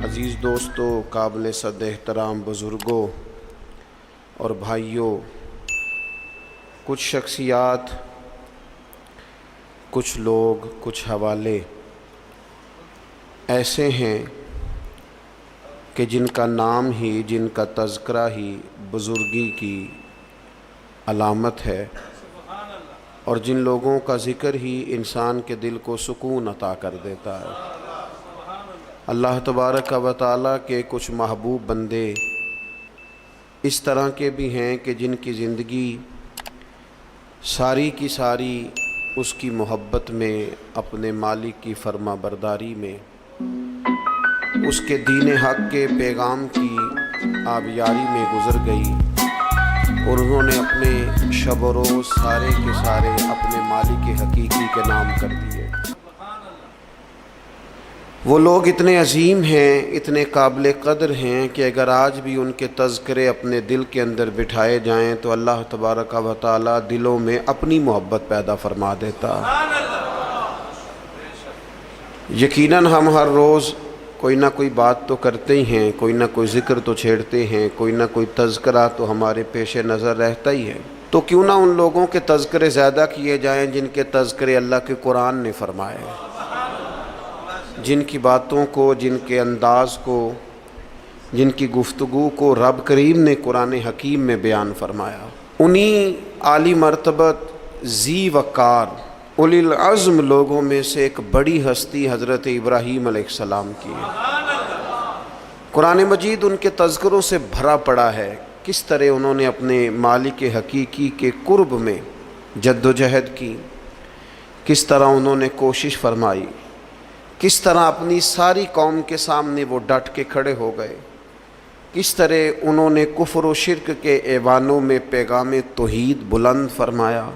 عزیز دوستوں، قابل صد احترام بزرگوں اور بھائیوں، کچھ شخصیات، کچھ لوگ، کچھ حوالے ایسے ہیں کہ جن کا نام ہی، جن کا تذکرہ ہی بزرگی کی علامت ہے، اور جن لوگوں کا ذکر ہی انسان کے دل کو سکون عطا کر دیتا ہے۔ اللہ تبارک و تعالیٰ کے کچھ محبوب بندے اس طرح کے بھی ہیں کہ جن کی زندگی ساری کی ساری اس کی محبت میں، اپنے مالک کی فرما برداری میں، اس کے دین حق کے پیغام کی آبیاری میں گزر گئی، اور انہوں نے اپنے شب و روز سارے کے سارے اپنے مالک حقیقی کے نام کر دیے۔ وہ لوگ اتنے عظیم ہیں، اتنے قابل قدر ہیں کہ اگر آج بھی ان کے تذکرے اپنے دل کے اندر بٹھائے جائیں تو اللہ تبارک و تعالیٰ دلوں میں اپنی محبت پیدا فرما دیتا۔ یقیناً ہم ہر روز کوئی نہ کوئی بات تو کرتے ہی ہیں، کوئی نہ کوئی ذکر تو چھیڑتے ہیں، کوئی نہ کوئی تذکرہ تو ہمارے پیش نظر رہتا ہی ہے۔ تو کیوں نہ ان لوگوں کے تذکرے زیادہ کیے جائیں جن کے تذکرے اللہ کے قرآن نے فرمائے، جن کی باتوں کو، جن کے انداز کو، جن کی گفتگو کو رب کریم نے قرآن حکیم میں بیان فرمایا۔ انہی عالی مرتبت، ذی وقار، اولی العزم لوگوں میں سے ایک بڑی ہستی حضرت ابراہیم علیہ السلام کی ہے۔ قرآن مجید ان کے تذکروں سے بھرا پڑا ہے، کس طرح انہوں نے اپنے مالک حقیقی کے قرب میں جد و جہد کی، کس طرح انہوں نے کوشش فرمائی، کس طرح اپنی ساری قوم کے سامنے وہ ڈٹ کے کھڑے ہو گئے، کس طرح انہوں نے کفر و شرک کے ایوانوں میں پیغام توحید بلند فرمایا،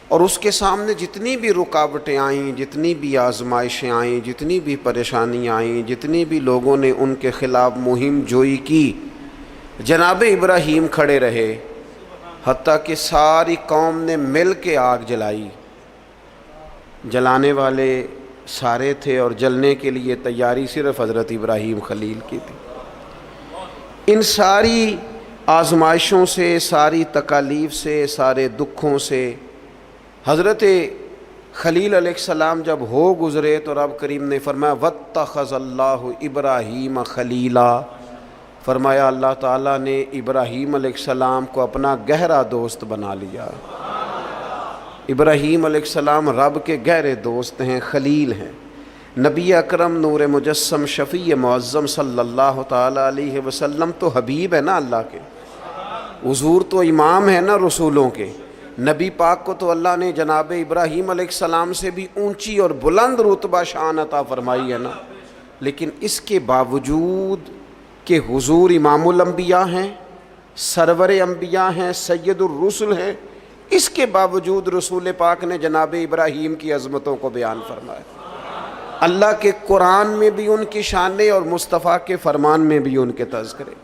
اور اس کے سامنے جتنی بھی رکاوٹیں آئیں، جتنی بھی آزمائشیں آئیں، جتنی بھی پریشانیاں آئیں، جتنی بھی لوگوں نے ان کے خلاف مہم جوئی کی، جناب ابراہیم کھڑے رہے، حتیٰ کہ ساری قوم نے مل کے آگ جلائی۔ جلانے والے سارے تھے اور جلنے کے لیے تیاری صرف حضرت ابراہیم خلیل کی تھی۔ ان ساری آزمائشوں سے، ساری تکالیف سے، سارے دکھوں سے حضرت خلیل علیہ السلام جب ہو گزرے تو رب کریم نے فرمایا وَاتَّخَذَ اللَّهُ إِبْرَاهِيمَ خَلِيلًا، فرمایا اللہ تعالیٰ نے ابراہیم علیہ السلام کو اپنا گہرا دوست بنا لیا۔ ابراہیم علیہ السلام رب کے گہرے دوست ہیں، خلیل ہیں۔ نبی اکرم نور مجسم شفیع معظم صلی اللہ تعالیٰ علیہ وسلم تو حبیب ہے نا اللہ کے، حضور تو امام ہے نا رسولوں کے۔ نبی پاک کو تو اللہ نے جناب ابراہیم علیہ السلام سے بھی اونچی اور بلند رتبہ شان عطا فرمائی ہے نا، لیکن اس کے باوجود کہ حضور امام الانبیاء ہیں، سرور انبیاء ہیں، سید الرسل ہیں، اس کے باوجود رسول پاک نے جناب ابراہیم کی عظمتوں کو بیان فرمایا۔ اللہ کے قرآن میں بھی ان کی شانیں اور مصطفیٰ کے فرمان میں بھی ان کے تذکرے،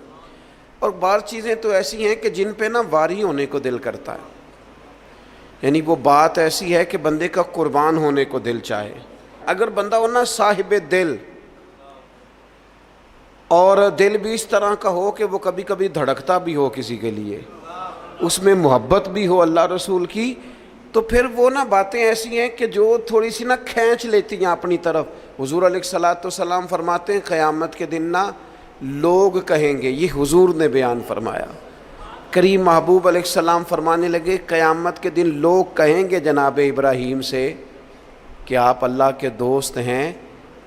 اور بعض چیزیں تو ایسی ہیں کہ جن پہ نا واری ہونے کو دل کرتا ہے، یعنی وہ بات ایسی ہے کہ بندے کا قربان ہونے کو دل چاہے۔ اگر بندہ ہو نا صاحب دل، اور دل بھی اس طرح کا ہو کہ وہ کبھی کبھی دھڑکتا بھی ہو کسی کے لیے، اس میں محبت بھی ہو اللہ رسول کی، تو پھر وہ نا باتیں ایسی ہیں کہ جو تھوڑی سی نا کھینچ لیتی ہیں اپنی طرف۔ حضور علیہ السلام فرماتے ہیں قیامت کے دن نا لوگ کہیں گے، یہ حضور نے بیان فرمایا، کریم محبوب علیہ السلام فرمانے لگے قیامت کے دن لوگ کہیں گے جناب ابراہیم سے کہ آپ اللہ کے دوست ہیں،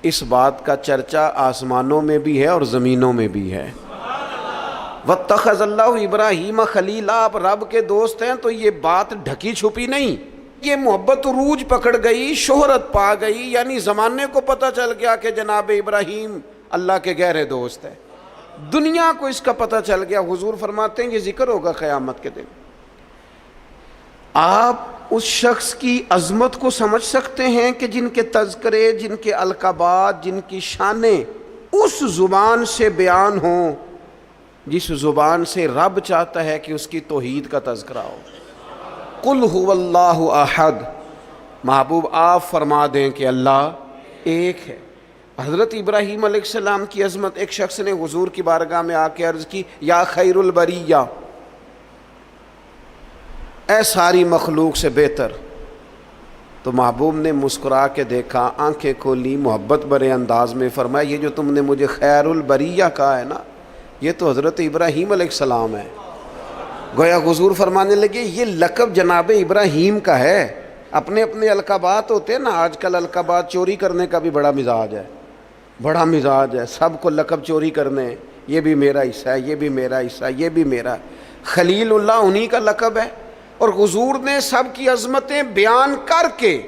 اس بات کا چرچا آسمانوں میں بھی ہے اور زمینوں میں بھی ہے۔ وَاتَّخَذَ اللَّهُ إِبْرَاهِيمَ خَلِيلًا، آپ رب کے دوست ہیں تو یہ بات ڈھکی چھپی نہیں، یہ محبت عروج پکڑ گئی، شہرت پا گئی، یعنی زمانے کو پتہ چل گیا کہ جناب ابراہیم اللہ کے گہرے دوست ہیں، دنیا کو اس کا پتہ چل گیا۔ حضور فرماتے ہیں یہ ذکر ہوگا قیامت کے دن۔ آپ اس شخص کی عظمت کو سمجھ سکتے ہیں کہ جن کے تذکرے، جن کے القابات، جن کی شانیں اس زبان سے بیان ہوں جس زبان سے رب چاہتا ہے کہ اس کی توحید کا تذکرہ ہو۔ قُلْ هُوَ اللَّهُ أَحَدٌ، محبوب آپ فرما دیں کہ اللہ ایک ہے۔ حضرت ابراہیم علیہ السلام کی عظمت، ایک شخص نے حضور کی بارگاہ میں آ کے عرض کی یا خیر البریہ، اے ساری مخلوق سے بہتر. تو محبوب نے مسکرا کے دیکھا، آنکھیں کھولی، محبت بھرے انداز میں فرمایا یہ جو تم نے مجھے خیر البریہ کہا ہے نا، یہ تو حضرت ابراہیم علیہ السلام ہے. گویا حضور فرمانے لگے یہ لقب جناب ابراہیم کا ہے. اپنے اپنے القابات ہوتے ہیں نا، آج کل القابات چوری کرنے کا بھی بڑا مزاج ہے، بڑا مزاج ہے، سب کو لقب چوری کرنے، یہ بھی میرا حصہ ہے، یہ بھی میرا حصہ ہے، یہ بھی میرا. خلیل اللہ انہی کا لقب ہے. اور حضور نے سب کی عظمتیں بیان کر کے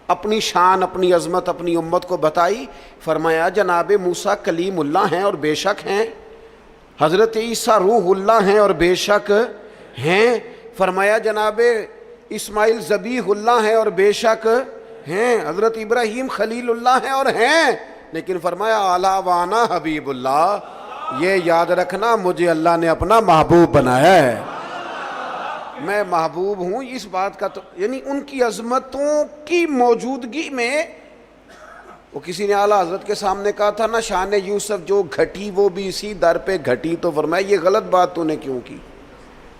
اپنی شان، اپنی عظمت اپنی امت کو بتائی. فرمایا جناب موسیٰ کلیم اللہ ہیں اور بے شک ہیں، حضرت عیسیٰ روح اللہ ہیں اور بے شک ہیں. فرمایا جناب اسماعیل ذبیح اللہ ہیں اور بے شک ہیں، حضرت ابراہیم خلیل اللہ ہیں اور ہیں. لیکن فرمایا اعلیٰ وانا حبیب اللہ، یہ یاد رکھنا مجھے اللہ نے اپنا محبوب بنایا ہے، میں محبوب ہوں. اس بات کا تو یعنی ان کی عظمتوں کی موجودگی میں، وہ کسی نے اعلیٰ حضرت کے سامنے کہا تھا نا شان یوسف جو گھٹی وہ بھی اسی در پہ گھٹی. تو فرمایا یہ غلط بات تو نے کیوں کی؟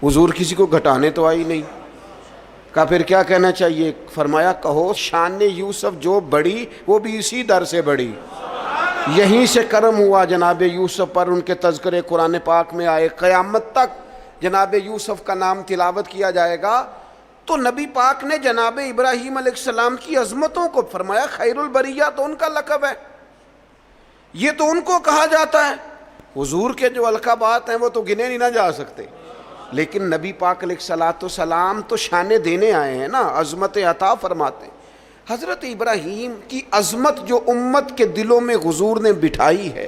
حضور کسی کو گھٹانے تو آئی نہیں. کہا پھر کیا کہنا چاہیے؟ فرمایا کہو شان یوسف جو بڑی وہ بھی اسی در سے بڑی. یہیں سے کرم ہوا جناب یوسف پر، ان کے تذکرے قرآن پاک میں آئے. قیامت تک جناب یوسف کا نام تلاوت کیا جائے گا. تو نبی پاک نے جناب ابراہیم علیہ السلام کی عظمتوں کو فرمایا خیر البریہ تو ان کا لقب ہے، یہ تو ان کو کہا جاتا ہے. حضور کے جو القابات ہیں وہ تو گنے نہیں نہ جا سکتے، لیکن نبی پاک علیہ السلام تو شانے دینے آئے ہیں نا، عظمت عطا فرماتے ہیں. حضرت ابراہیم کی عظمت جو امت کے دلوں میں حضور نے بٹھائی ہے،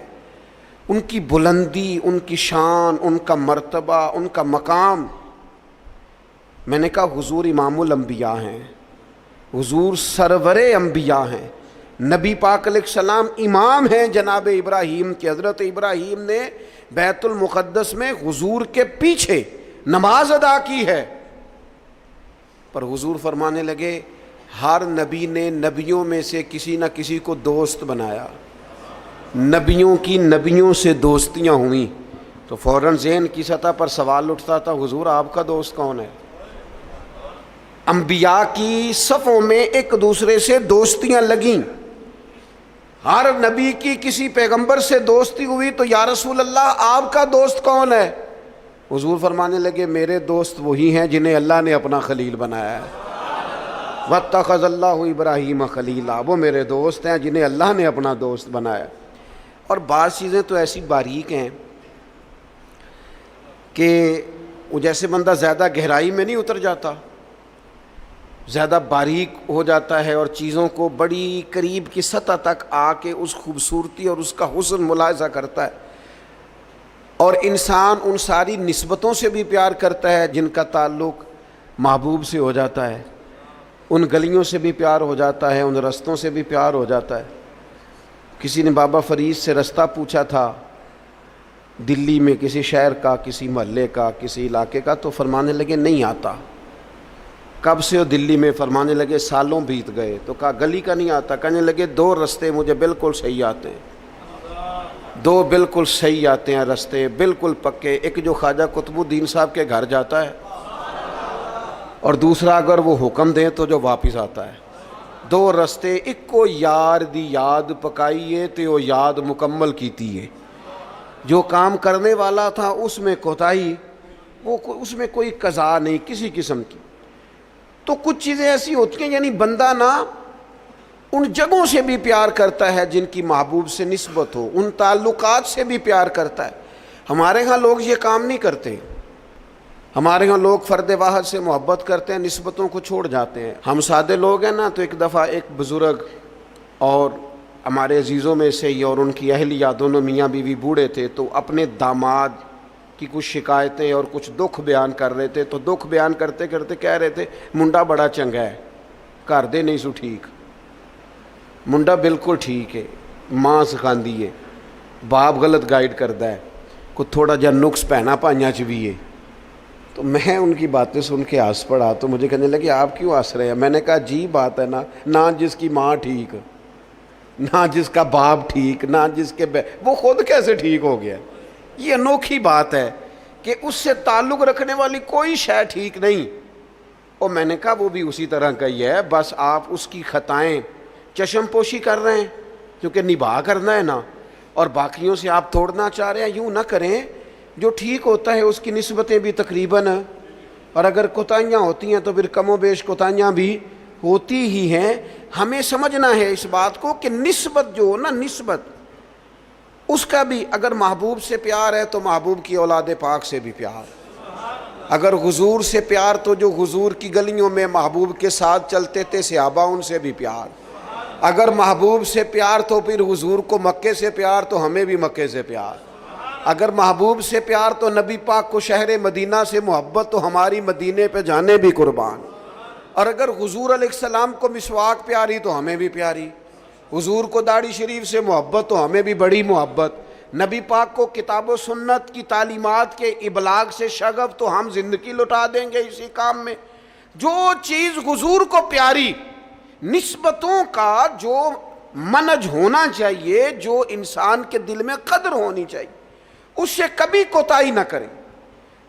ان کی بلندی، ان کی شان، ان کا مرتبہ، ان کا مقام. میں نے کہا حضور امام الانبیاء ہیں، حضور سرور انبیاء ہیں، نبی پاک علیہ السلام امام ہیں جناب ابراہیم کے. حضرت ابراہیم نے بیت المقدس میں حضور کے پیچھے نماز ادا کی ہے. پر حضور فرمانے لگے ہر نبی نے نبیوں میں سے کسی نہ کسی کو دوست بنایا، نبیوں کی نبیوں سے دوستیاں ہوئیں. تو فوراً ذہن کی سطح پر سوال اٹھتا تھا حضور آپ کا دوست کون ہے؟ انبیاء کی صفوں میں ایک دوسرے سے دوستیاں لگیں، ہر نبی کی کسی پیغمبر سے دوستی ہوئی. تو یا رسول اللہ آپ کا دوست کون ہے؟ حضور فرمانے لگے میرے دوست وہی ہیں جنہیں اللہ نے اپنا خلیل بنایا ہے. واتخذ اللہ ابراہیم خلیلا، وہ میرے دوست ہیں جنہیں اللہ نے اپنا دوست بنایا. اور بعض چیزیں تو ایسی باریک ہیں کہ وہ جیسے بندہ زیادہ گہرائی میں نہیں اتر جاتا، زیادہ باریک ہو جاتا ہے اور چیزوں کو بڑی قریب کی سطح تک آ کے اس خوبصورتی اور اس کا حسن ملاحظہ کرتا ہے. اور انسان ان ساری نسبتوں سے بھی پیار کرتا ہے جن کا تعلق محبوب سے ہو جاتا ہے، ان گلیوں سے بھی پیار ہو جاتا ہے، ان رستوں سے بھی پیار ہو جاتا ہے. کسی نے بابا فرید سے رستہ پوچھا تھا دلی میں کسی شہر کا، کسی محلے کا، کسی علاقے کا، تو فرمانے لگے نہیں آتا. کب سے ہو دلی میں؟ فرمانے لگے سالوں بیت گئے. تو کہا گلی کا نہیں آتا؟ کہنے لگے دو رستے مجھے بالکل صحیح آتے ہیں، دو بالکل صحیح آتے ہیں رستے، بالکل پکے. ایک جو خواجہ قطب الدین صاحب کے گھر جاتا ہے، اور دوسرا اگر وہ حکم دیں تو جو واپس آتا ہے. دو رستے، ایک کو یار دی یاد پکائیے تے وہ یاد مکمل کیتی ہے. جو کام کرنے والا تھا اس میں کوتاہی، وہ اس میں کوئی قضا نہیں کسی قسم کی. تو کچھ چیزیں ایسی ہوتی ہیں یعنی بندہ نا ان جگہوں سے بھی پیار کرتا ہے جن کی محبوب سے نسبت ہو، ان تعلقات سے بھی پیار کرتا ہے. ہمارے ہاں لوگ یہ کام نہیں کرتے. ہمارے ہاں لوگ فرد واحد سے محبت کرتے ہیں، نسبتوں کو چھوڑ جاتے ہیں. ہم سادے لوگ ہیں نا. تو ایک دفعہ ایک بزرگ اور ہمارے عزیزوں میں سے ہی اور ان کی اہلیہ دونوں میاں بیوی بوڑھے تھے، تو اپنے داماد کی کچھ شکایتیں اور کچھ دکھ بیان کر رہے تھے. تو دکھ بیان کرتے کرتے کہہ رہے تھے منڈا بڑا چنگا ہے، گھر دے نہیں سو ٹھیک، منڈا بالکل ٹھیک ہے، ماں سکھاندی ہے، باپ غلط گائیڈ کردا ہے، کوئی تھوڑا جا نقص پہنا پائیاں چ بھی ہے. تو میں ان کی باتیں سن کے ہنس پڑا. تو مجھے کہنے لگے آپ کیوں ہنس رہے ہیں؟ میں نے کہا جی بات ہے نا، نہ جس کی ماں ٹھیک نہ جس کا باپ ٹھیک، نہ جس کے وہ خود کیسے ٹھیک ہو گیا؟ یہ انوکھی بات ہے کہ اس سے تعلق رکھنے والی کوئی شے ٹھیک نہیں۔ اور میں نے کہا وہ بھی اسی طرح کا ہی ہے، بس آپ اس کی خطائیں چشم پوشی کر رہے ہیں کیونکہ نباہ کرنا ہے نا، اور باقیوں سے آپ توڑنا چاہ رہے ہیں۔ یوں نہ کریں، جو ٹھیک ہوتا ہے اس کی نسبتیں بھی تقریباً، اور اگر کوتاہیاں ہوتی ہیں تو پھر کم و بیش کوتاہیاں بھی ہوتی ہی ہیں۔ ہمیں سمجھنا ہے اس بات کو کہ نسبت جو ہو نا، نسبت اس کا بھی، اگر محبوب سے پیار ہے تو محبوب کی اولاد پاک سے بھی پیار، اگر حضور سے پیار تو جو حضور کی گلیوں میں محبوب کے ساتھ چلتے تھے صحابہ ان سے بھی پیار، اگر محبوب سے پیار تو پھر حضور کو مکے سے پیار تو ہمیں بھی مکے سے پیار، اگر محبوب سے پیار تو نبی پاک کو شہر مدینہ سے محبت تو ہماری مدینے پہ جانے بھی قربان، اور اگر حضور علیہ السلام کو مسواک پیاری تو ہمیں بھی پیاری، حضور کو داڑھی شریف سے محبت تو ہمیں بھی بڑی محبت، نبی پاک کو کتاب و سنت کی تعلیمات کے ابلاغ سے شغف تو ہم زندگی لٹا دیں گے اسی کام میں۔ جو چیز حضور کو پیاری، نسبتوں کا جو منج ہونا چاہیے، جو انسان کے دل میں قدر ہونی چاہیے، اس سے کبھی کوتاہی نہ کریں،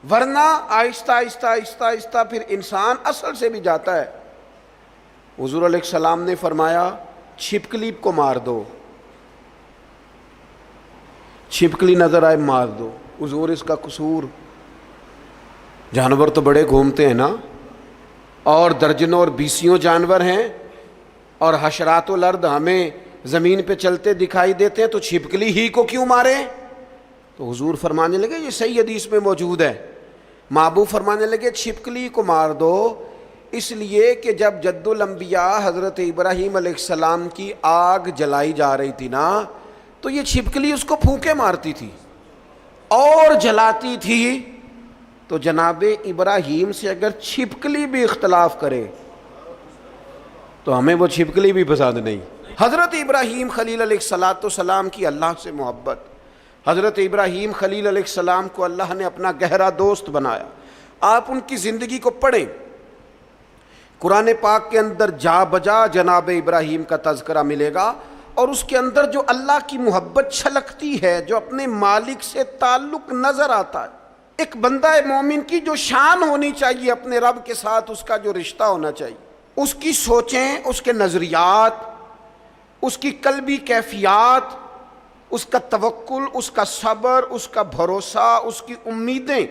ورنہ آہستہ آہستہ آہستہ آہستہ پھر انسان اصل سے بھی جاتا ہے۔ حضور علیہ السلام نے فرمایا چھپکلی کو مار دو، چھپکلی نظر آئے مار دو۔ حضور اس کا قصور، جانور تو بڑے گھومتے ہیں نا، اور درجنوں اور بیسیوں جانور ہیں، اور حشرات الارض ہمیں زمین پہ چلتے دکھائی دیتے ہیں، تو چھپکلی ہی کو کیوں مارے؟ تو حضور فرمانے لگے، یہ صحیح حدیث میں موجود ہے، محبوب فرمانے لگے چھپکلی کو مار دو، اس لیے کہ جب جد الانبیاء حضرت ابراہیم علیہ السلام کی آگ جلائی جا رہی تھی نا، تو یہ چھپکلی اس کو پھونکے مارتی تھی اور جلاتی تھی۔ تو جناب ابراہیم سے اگر چھپکلی بھی اختلاف کرے تو ہمیں وہ چھپکلی بھی پسند نہیں۔ حضرت ابراہیم خلیل علیہ السلام کی اللہ سے محبت، حضرت ابراہیم خلیل علیہ السلام کو اللہ نے اپنا گہرا دوست بنایا۔ آپ ان کی زندگی کو پڑھیں، قرآن پاک کے اندر جا بجا جناب ابراہیم کا تذکرہ ملے گا، اور اس کے اندر جو اللہ کی محبت چھلکتی ہے، جو اپنے مالک سے تعلق نظر آتا ہے۔ ایک بندہ مومن کی جو شان ہونی چاہیے اپنے رب کے ساتھ، اس کا جو رشتہ ہونا چاہیے، اس کی سوچیں، اس کے نظریات، اس کی قلبی کیفیات، اس کا توکل، اس کا صبر، اس کا بھروسہ، اس کی امیدیں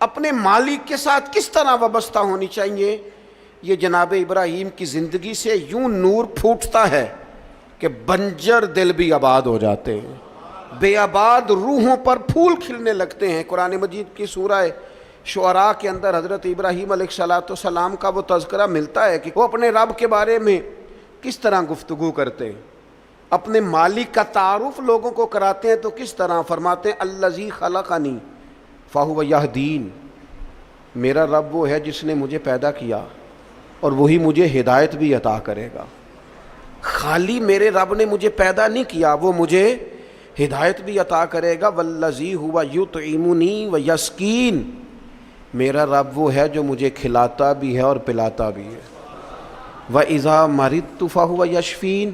اپنے مالک کے ساتھ کس طرح وابستہ ہونی چاہیے۔ یہ جناب ابراہیم کی زندگی سے یوں نور پھوٹتا ہے کہ بنجر دل بھی آباد ہو جاتے ہیں، بے آباد روحوں پر پھول کھلنے لگتے ہیں۔ قرآن مجید کی سورہ شعراء کے اندر حضرت ابراہیم علیہ السلام کا وہ تذکرہ ملتا ہے کہ وہ اپنے رب کے بارے میں کس طرح گفتگو کرتے ہیں، اپنے مالک کا تعارف لوگوں کو کراتے ہیں تو کس طرح فرماتے ہیں الذی خلقنی فہو یہدین، میرا رب وہ ہے جس نے مجھے پیدا کیا اور وہی مجھے ہدایت بھی عطا کرے گا۔ خالی میرے رب نے مجھے پیدا نہیں کیا، وہ مجھے ہدایت بھی عطا کرے گا۔ والذی ہوا یطعمنی ویسقین، میرا رب وہ ہے جو مجھے کھلاتا بھی ہے اور پلاتا بھی ہے۔ وَإِذَا مَرِضْتُ فَهُوَ يَشْفِينِ،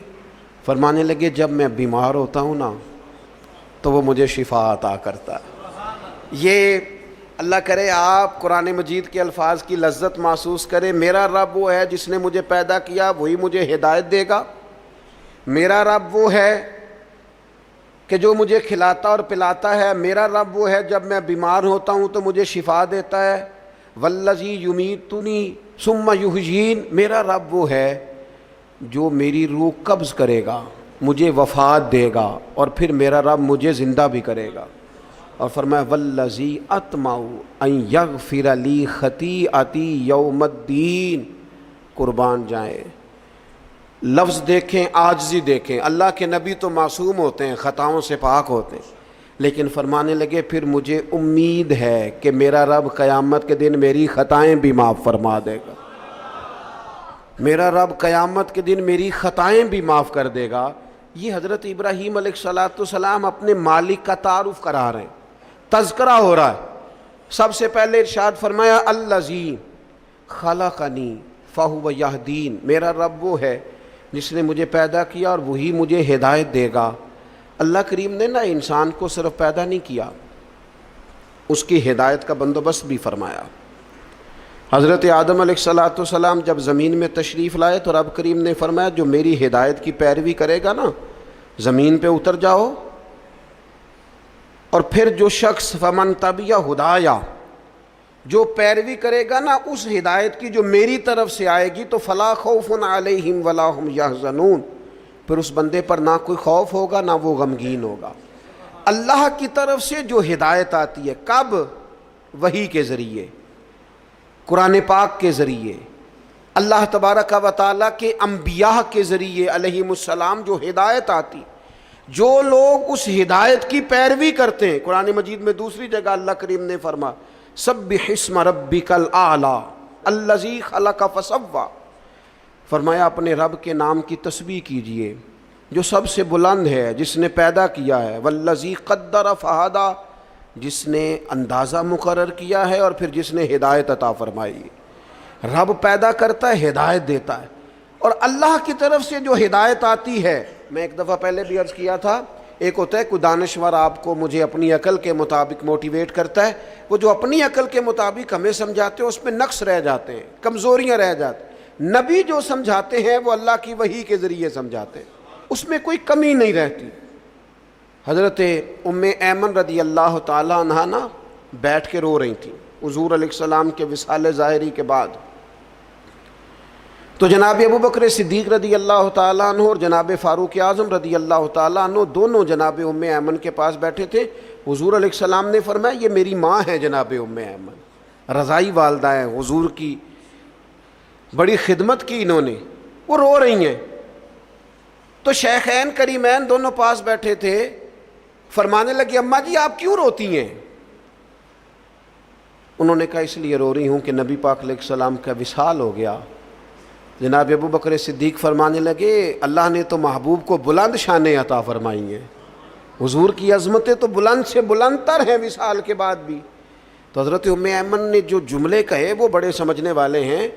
فرمانے لگے جب میں بیمار ہوتا ہوں نا تو وہ مجھے شفا عطا کرتا ہے۔ یہ اللہ کرے آپ قرآن مجید کے الفاظ کی لذت محسوس کریں۔ میرا رب وہ ہے جس نے مجھے پیدا کیا، وہی مجھے ہدایت دے گا۔ میرا رب وہ ہے کہ جو مجھے کھلاتا اور پلاتا ہے۔ میرا رب وہ ہے جب میں بیمار ہوتا ہوں تو مجھے شفا دیتا ہے۔ والذی یمیتنی ثم یحیین، میرا رب وہ ہے جو میری روح قبض کرے گا، مجھے وفات دے گا، اور پھر میرا رب مجھے زندہ بھی کرے گا۔ اور فرمایا والذی اطمع ان یغفر لی خطیئتی یوم الدین، قربان جائیں، لفظ دیکھیں، عاجزی دیکھیں۔ اللہ کے نبی تو معصوم ہوتے ہیں، خطاؤں سے پاک ہوتے ہیں، لیکن فرمانے لگے پھر مجھے امید ہے کہ میرا رب قیامت کے دن میری خطائیں بھی معاف فرما دے گا، میرا رب قیامت کے دن میری خطائیں بھی معاف کر دے گا۔ یہ حضرت ابراہیم علیہ السلام اپنے مالک کا تعارف کرا رہے ہیں، تذکرہ ہو رہا ہے۔ سب سے پہلے ارشاد فرمایا الذی خلقنی فہو یہدین، میرا رب وہ ہے جس نے مجھے پیدا کیا اور وہی مجھے ہدایت دے گا۔ اللہ کریم نے نا انسان کو صرف پیدا نہیں کیا، اس کی ہدایت کا بندوبست بھی فرمایا۔ حضرت آدم علیہ السلام جب زمین میں تشریف لائے تو رب کریم نے فرمایا جو میری ہدایت کی پیروی کرے گا نا زمین پہ اتر جاؤ، اور پھر جو شخص فمن تبع ہدایا، جو پیروی کرے گا نا اس ہدایت کی جو میری طرف سے آئے گی، تو فلا خوف علیہم ولا ہم یحزنون، پھر اس بندے پر نہ کوئی خوف ہوگا نہ وہ غمگین ہوگا۔ اللہ کی طرف سے جو ہدایت آتی ہے، کب؟ وحی کے ذریعے، قرآن پاک کے ذریعے، اللہ تبارک و تعالیٰ کے انبیاء کے ذریعے علیہم السلام جو ہدایت آتی، جو لوگ اس ہدایت کی پیروی کرتے ہیں۔ قرآن مجید میں دوسری جگہ اللہ کریم نے فرمایا سبح اسم ربک الاعلی الذی خلق فسوی، فرمایا اپنے رب کے نام کی تسبیح کیجئے جو سب سے بلند ہے، جس نے پیدا کیا ہے، والذی قدر فہدی، جس نے اندازہ مقرر کیا ہے اور پھر جس نے ہدایت عطا فرمائی۔ رب پیدا کرتا ہے، ہدایت دیتا ہے، اور اللہ کی طرف سے جو ہدایت آتی ہے، میں ایک دفعہ پہلے بھی عرض کیا تھا، ایک ہوتا ہے کوئی دانشور آپ کو مجھے اپنی عقل کے مطابق موٹیویٹ کرتا ہے، وہ جو اپنی عقل کے مطابق ہمیں سمجھاتے ہیں اس میں نقص رہ جاتے ہیں، کمزوریاں رہ جاتی ہیں۔ نبی جو سمجھاتے ہیں وہ اللہ کی وحی کے ذریعے سمجھاتے ہیں، اس میں کوئی کمی نہیں رہتی۔ حضرت ام ایمن رضی اللہ تعالیٰ عنہا نا بیٹھ کے رو رہی تھیں حضور علیہ السلام کے وصال ظاہری کے بعد، تو جناب ابو بکر صدیق رضی اللہ تعالیٰ عنہ اور جناب فاروق اعظم رضی اللہ تعالیٰ عنہ دونوں جناب ام ایمن کے پاس بیٹھے تھے۔ حضور علیہ السلام نے فرمایا یہ میری ماں ہے جناب ام ایمن، رضائی والدہ ہیں حضور کی، بڑی خدمت کی انہوں نے، وہ رو رہی ہیں۔ تو شیخین کریمین دونوں پاس بیٹھے تھے، فرمانے لگے اماں جی آپ کیوں روتی ہیں؟ انہوں نے کہا اس لیے رو رہی ہوں کہ نبی پاک علیہ السلام کا وصال ہو گیا۔ جناب ابو بکر صدیق فرمانے لگے اللہ نے تو محبوب کو بلند شانیں عطا فرمائی ہیں، حضور کی عظمتیں تو بلند سے بلند تر ہیں وصال کے بعد بھی۔ تو حضرت ام ایمن نے جو جملے کہے وہ بڑے سمجھنے والے ہیں،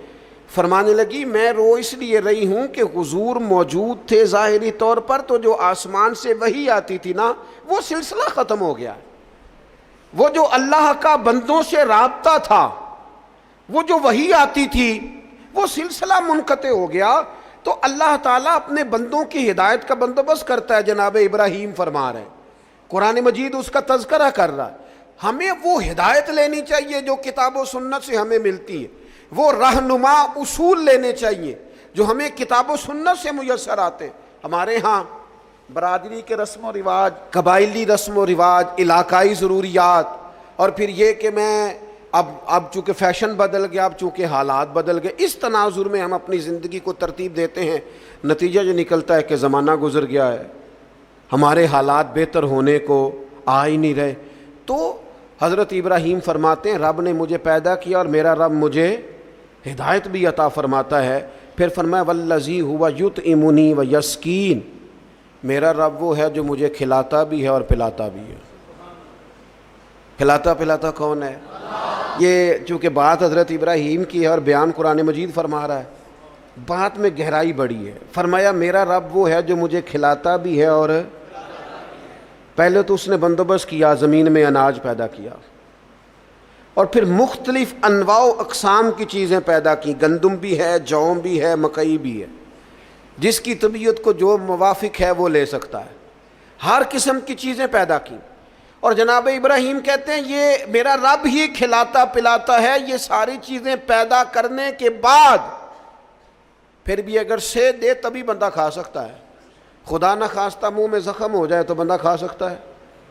فرمانے لگی میں رو اس لیے رہی ہوں کہ حضور موجود تھے ظاہری طور پر، تو جو آسمان سے وحی آتی تھی نا وہ سلسلہ ختم ہو گیا، وہ جو اللہ کا بندوں سے رابطہ تھا، وہ جو وحی آتی تھی وہ سلسلہ منقطع ہو گیا۔ تو اللہ تعالیٰ اپنے بندوں کی ہدایت کا بندوبست کرتا ہے، جناب ابراہیم فرما رہے ہیں، قرآن مجید اس کا تذکرہ کر رہا ہے۔ ہمیں وہ ہدایت لینی چاہیے جو کتاب و سنت سے ہمیں ملتی ہے، وہ رہنما اصول لینے چاہیے جو ہمیں کتاب و سنت سے میسر آتے ہیں۔ ہمارے ہاں برادری کے رسم و رواج، قبائلی رسم و رواج، علاقائی ضروریات، اور پھر یہ کہ میں اب چونکہ فیشن بدل گیا، اب چونکہ حالات بدل گئے، اس تناظر میں ہم اپنی زندگی کو ترتیب دیتے ہیں، نتیجہ جو نکلتا ہے کہ زمانہ گزر گیا ہے، ہمارے حالات بہتر ہونے کو آ ہی نہیں رہے۔ تو حضرت ابراہیم فرماتے ہیں رب نے مجھے پیدا کیا اور میرا رب مجھے ہدایت بھی عطا فرماتا ہے۔ پھر فرمایا والذی ہوا یطعمنی و یسکین، میرا رب وہ ہے جو مجھے کھلاتا بھی ہے اور پلاتا بھی ہے۔ کھلاتا پلاتا کون ہے؟ یہ چونکہ بات حضرت ابراہیم کی ہے اور بیان قرآن مجید فرما رہا ہے، بات میں گہرائی بڑی ہے۔ فرمایا میرا رب وہ ہے جو مجھے کھلاتا بھی ہے، اور پہلے تو اس نے بندوبست کیا، زمین میں اناج پیدا کیا، اور پھر مختلف انواع و اقسام کی چیزیں پیدا کی، گندم بھی ہے، جو بھی ہے، مکئی بھی ہے، جس کی طبیعت کو جو موافق ہے وہ لے سکتا ہے، ہر قسم کی چیزیں پیدا کی۔ اور جناب ابراہیم کہتے ہیں یہ میرا رب ہی کھلاتا پلاتا ہے، یہ ساری چیزیں پیدا کرنے کے بعد پھر بھی اگر سے دے تبھی بندہ کھا سکتا ہے، خدا نہ خواستہ منہ میں زخم ہو جائے تو بندہ کھا سکتا ہے؟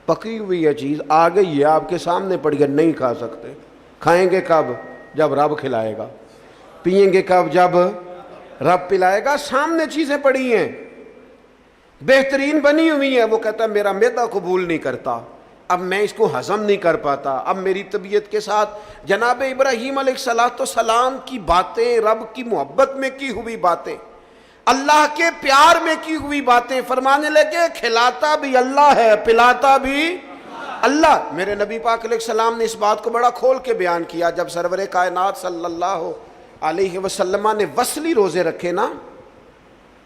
پکی ہوئی ہے چیز آ گئی ہے آپ کے سامنے پڑی ہے، نہیں کھا سکتے۔ کھائیں گے کب؟ جب رب کھلائے گا۔ پئیں گے کب؟ جب رب پلائے گا۔ سامنے چیزیں پڑی ہیں، بہترین بنی ہوئی ہیں، وہ کہتا ہے میرا معدہ قبول نہیں کرتا، اب میں اس کو ہضم نہیں کر پاتا، اب میری طبیعت کے ساتھ جناب ابراہیم علیہ السلام کی باتیں، رب کی محبت میں کی ہوئی باتیں، اللہ کے پیار میں کی ہوئی باتیں، فرمانے لگے کھلاتا بھی اللہ ہے، پلاتا بھی اللہ۔ میرے نبی پاک علیہ السلام نے اس بات کو بڑا کھول کے بیان کیا جب سرور کائنات صلی اللہ علیہ وسلم نے وصلی روزے رکھے نا،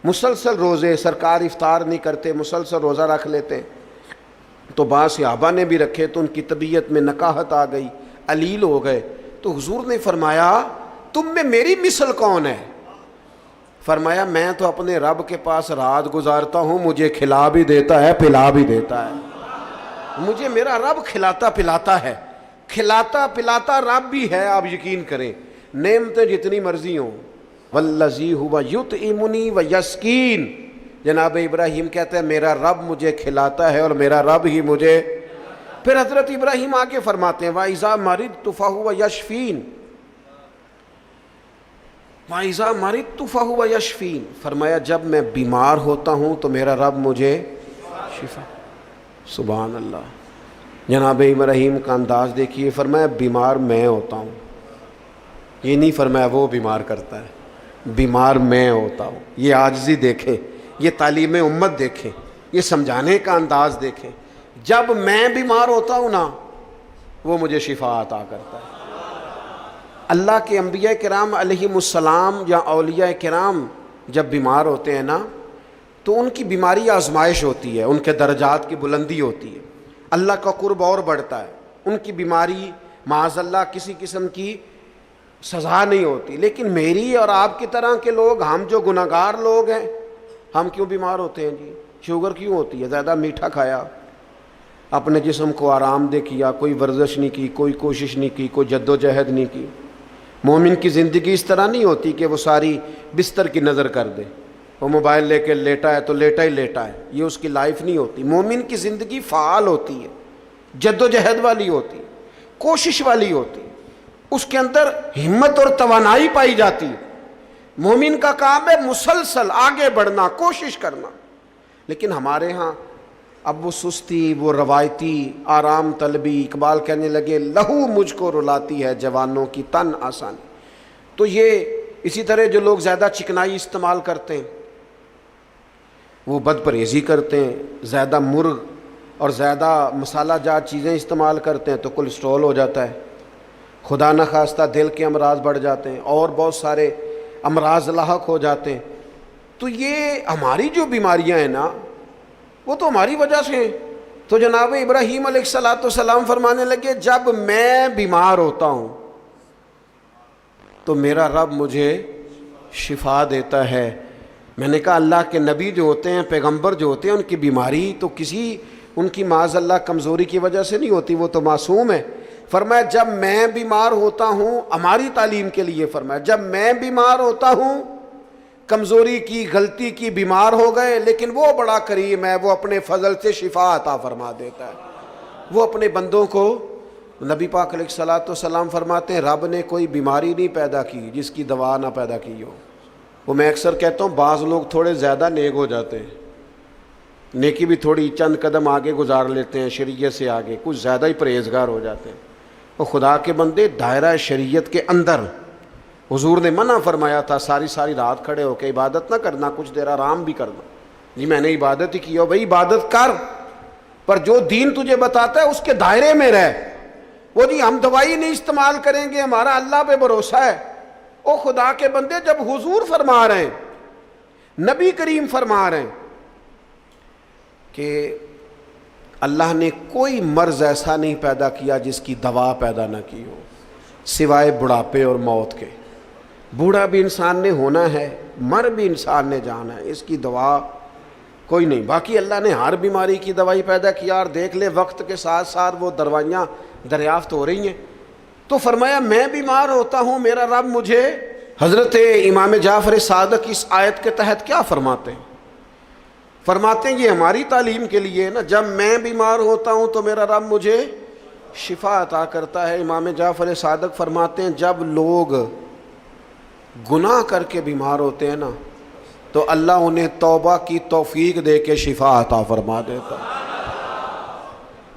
مسلسل روزے، سرکار افطار نہیں کرتے، مسلسل روزہ رکھ لیتے. تو بعض صحابہ نے بھی رکھے تو ان کی طبیعت میں نکاہت آ گئی، علیل ہو گئے. تو حضور نے فرمایا تم میں میری مثل کون ہے؟ فرمایا میں تو اپنے رب کے پاس رات گزارتا ہوں، مجھے کھلا بھی دیتا ہے پلا بھی دیتا ہے. مجھے میرا رب کھلاتا پلاتا ہے، کھلاتا پلاتا رب بھی ہے. آپ یقین کریں نعمتیں جتنی مرضی ہوں. والذی ہوا یطعمنی ویسقین، جناب ابراہیم کہتے ہیں میرا رب مجھے کھلاتا ہے اور میرا رب ہی مجھے. پھر حضرت ابراہیم آگے فرماتے ہیں وَإِذَا مَرِضْتُ فَهُوَ يَشْفِينِ، وَإِذَا مَرِضْتُ فَهُوَ يَشْفِينِ، فرمایا جب میں بیمار ہوتا ہوں تو میرا رب مجھے شفا. سبحان اللہ. جناب ابراہیم کا انداز دیکھیے، فرمایا بیمار میں ہوتا ہوں، یہ نہیں فرمایا وہ بیمار کرتا ہے، بیمار میں ہوتا ہوں. یہ عاجزی دیکھیں، یہ تعلیم امت دیکھیں، یہ سمجھانے کا انداز دیکھیں. جب میں بیمار ہوتا ہوں نا وہ مجھے شفا عطا کرتا ہے. اللہ کے انبیاء کرام علیہم السلام یا اولیاء کرام جب بیمار ہوتے ہیں نا تو ان کی بیماری آزمائش ہوتی ہے، ان کے درجات کی بلندی ہوتی ہے، اللہ کا قرب اور بڑھتا ہے. ان کی بیماری معاذ اللہ کسی قسم کی سزا نہیں ہوتی. لیکن میری اور آپ کی طرح کے لوگ، ہم جو گناہگار لوگ ہیں، ہم کیوں بیمار ہوتے ہیں جی؟ شوگر کیوں ہوتی ہے؟ زیادہ میٹھا کھایا، اپنے جسم کو آرام دہ کیا، کوئی ورزش نہیں کی، کوئی کوشش نہیں کی، کوئی جد و جہد نہیں کی. مومن کی زندگی اس طرح نہیں ہوتی کہ وہ ساری بستر کی نظر کر دے، وہ موبائل لے کے لیٹا ہے تو لیٹا ہی لیٹا ہے. یہ اس کی لائف نہیں ہوتی. مومن کی زندگی فعال ہوتی ہے، جد و جہد والی ہوتی ہے، کوشش والی ہوتی ہے، اس کے اندر ہمت اور توانائی پائی جاتی ہے. مومن کا کام ہے مسلسل آگے بڑھنا، کوشش کرنا. لیکن ہمارے ہاں اب وہ سستی، وہ روایتی آرام طلبی، اقبال کہنے لگے لہو مجھ کو رلاتی ہے جوانوں کی تن آسانی. تو یہ اسی طرح جو لوگ زیادہ چکنائی استعمال کرتے ہیں، وہ بد پرہیزی کرتے ہیں، زیادہ مرغ اور زیادہ مسالہ جات چیزیں استعمال کرتے ہیں تو کولیسٹرول ہو جاتا ہے، خدا نخواستہ دل کے امراض بڑھ جاتے ہیں اور بہت سارے امراض لاحق ہو جاتے ہیں. تو یہ ہماری جو بیماریاں ہیں نا وہ تو ہماری وجہ سے ہیں. تو جناب ابراہیم علیہ السلام فرمانے لگے جب میں بیمار ہوتا ہوں تو میرا رب مجھے شفا دیتا ہے. میں نے کہا اللہ کے نبی جو ہوتے ہیں، پیغمبر جو ہوتے ہیں، ان کی بیماری تو کسی ان کی معاذ اللہ کمزوری کی وجہ سے نہیں ہوتی، وہ تو معصوم ہے. فرمایا جب میں بیمار ہوتا ہوں، ہماری تعلیم کے لیے فرمایا جب میں بیمار ہوتا ہوں، کمزوری کی، غلطی کی، بیمار ہو گئے، لیکن وہ بڑا کریم ہے، وہ اپنے فضل سے شفا عطا فرما دیتا ہے. وہ اپنے بندوں کو، نبی پاک علیہ الصلوۃ والسلام فرماتے ہیں رب نے کوئی بیماری نہیں پیدا کی جس کی دوا نہ پیدا کی ہو. وہ میں اکثر کہتا ہوں بعض لوگ تھوڑے زیادہ نیک ہو جاتے ہیں، نیکی بھی تھوڑی چند قدم آگے گزار لیتے ہیں شریعت سے آگے، کچھ زیادہ ہی پرہیزگار ہو جاتے ہیں. وہ خدا کے بندے دائرہ شریعت کے اندر حضور نے منع فرمایا تھا ساری رات کھڑے ہو کے عبادت نہ کرنا، کچھ دیر آرام بھی کرنا. جی میں نے عبادت ہی کی ہو، بھائی عبادت کر، پر جو دین تجھے بتاتا ہے اس کے دائرے میں رہ. وہ جی ہم دوائی نہیں استعمال کریں گے، ہمارا اللہ پہ بھروسہ ہے. او خدا کے بندے جب حضور فرما رہے ہیں، نبی کریم فرما رہے ہیں کہ اللہ نے کوئی مرض ایسا نہیں پیدا کیا جس کی دوا پیدا نہ کی ہو سوائے بڑھاپے اور موت کے. بوڑھا بھی انسان نے ہونا ہے، مر بھی انسان نے جانا ہے، اس کی دوا کوئی نہیں. باقی اللہ نے ہر بیماری کی دوائی پیدا کیا، اور دیکھ لے وقت کے ساتھ ساتھ وہ دوائیاں دریافت ہو رہی ہیں. تو فرمایا میں بیمار ہوتا ہوں، میرا رب مجھے. حضرت امام جعفر صادق اس آیت کے تحت کیا فرماتے ہیں؟ فرماتے ہیں یہ ہماری تعلیم کے لیے نا، جب میں بیمار ہوتا ہوں تو میرا رب مجھے شفا عطا کرتا ہے. امام جعفر صادق فرماتے ہیں جب لوگ گناہ کر کے بیمار ہوتے ہیں نا تو اللہ انہیں توبہ کی توفیق دے کے شفا عطا فرما دیتا ہے.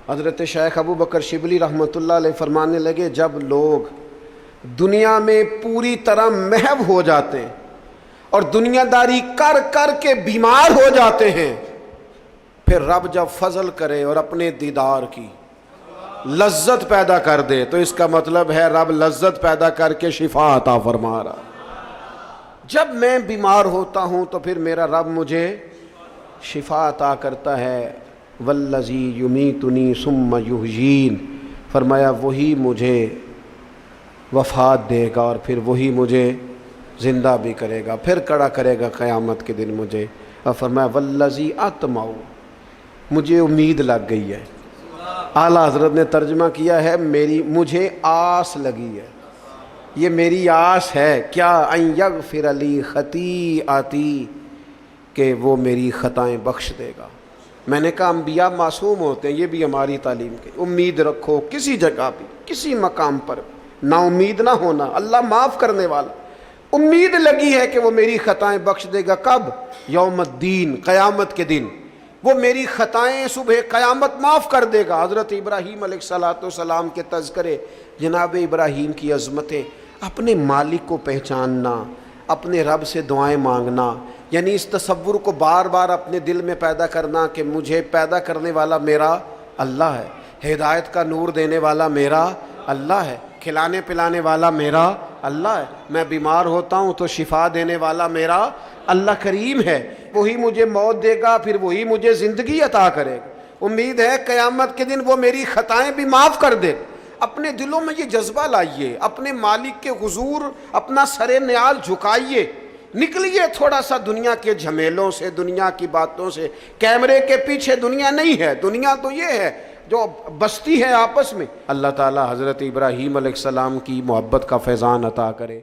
حضرت شیخ ابو بکر شبلی رحمۃ اللہ علیہ فرمانے لگے جب لوگ دنیا میں پوری طرح محو ہو جاتے ہیں اور دنیا داری کر کر کے بیمار ہو جاتے ہیں، پھر رب جب فضل کرے اور اپنے دیدار کی لذت پیدا کر دے تو اس کا مطلب ہے رب لذت پیدا کر کے شفا عطا فرما رہا. جب میں بیمار ہوتا ہوں تو پھر میرا رب مجھے شفا عطا کرتا ہے. والذی یمیتنی ثم یحیین، فرمایا وہی مجھے وفات دے گا اور پھر وہی مجھے زندہ بھی کرے گا، پھر کھڑا کرے گا قیامت کے دن مجھے. اور فرمایا والذی اطمع، مجھے امید لگ گئی ہے. اعلیٰ حضرت نے ترجمہ کیا ہے مجھے آس لگی ہے، یہ میری آس ہے. کیا؟ ان یغفر لی خطیئتی، کہ وہ میری خطائیں بخش دے گا. میں نے کہا انبیاء معصوم ہوتے ہیں، یہ بھی ہماری تعلیم کی. امید رکھو کسی جگہ بھی، کسی مقام پر نا امید نہ ہونا، اللہ معاف کرنے والا. امید لگی ہے کہ وہ میری خطائیں بخش دے گا. کب؟ یوم الدین، قیامت کے دن. وہ میری خطائیں صبح قیامت معاف کر دے گا. حضرت ابراہیم علیہ السلام کے تذکرے، جناب ابراہیم کی عظمتیں، اپنے مالک کو پہچاننا، اپنے رب سے دعائیں مانگنا، یعنی اس تصور کو بار بار اپنے دل میں پیدا کرنا کہ مجھے پیدا کرنے والا میرا اللہ ہے، ہدایت کا نور دینے والا میرا اللہ ہے، کھلانے پلانے والا میرا اللہ ہے، میں بیمار ہوتا ہوں تو شفا دینے والا میرا اللہ کریم ہے، وہی مجھے موت دے گا پھر وہی مجھے زندگی عطا کرے گا. امید ہے قیامت کے دن وہ میری خطائیں بھی معاف کر دے. اپنے دلوں میں یہ جذبہ لائیے، اپنے مالک کے حضور اپنا سر نیال جھکائیے، نکلیے تھوڑا سا دنیا کے جھمیلوں سے، دنیا کی باتوں سے. کیمرے کے پیچھے دنیا نہیں ہے، دنیا تو یہ ہے جو بستی ہے آپس میں. اللہ تعالی حضرت ابراہیم علیہ السلام کی محبت کا فیضان عطا کرے.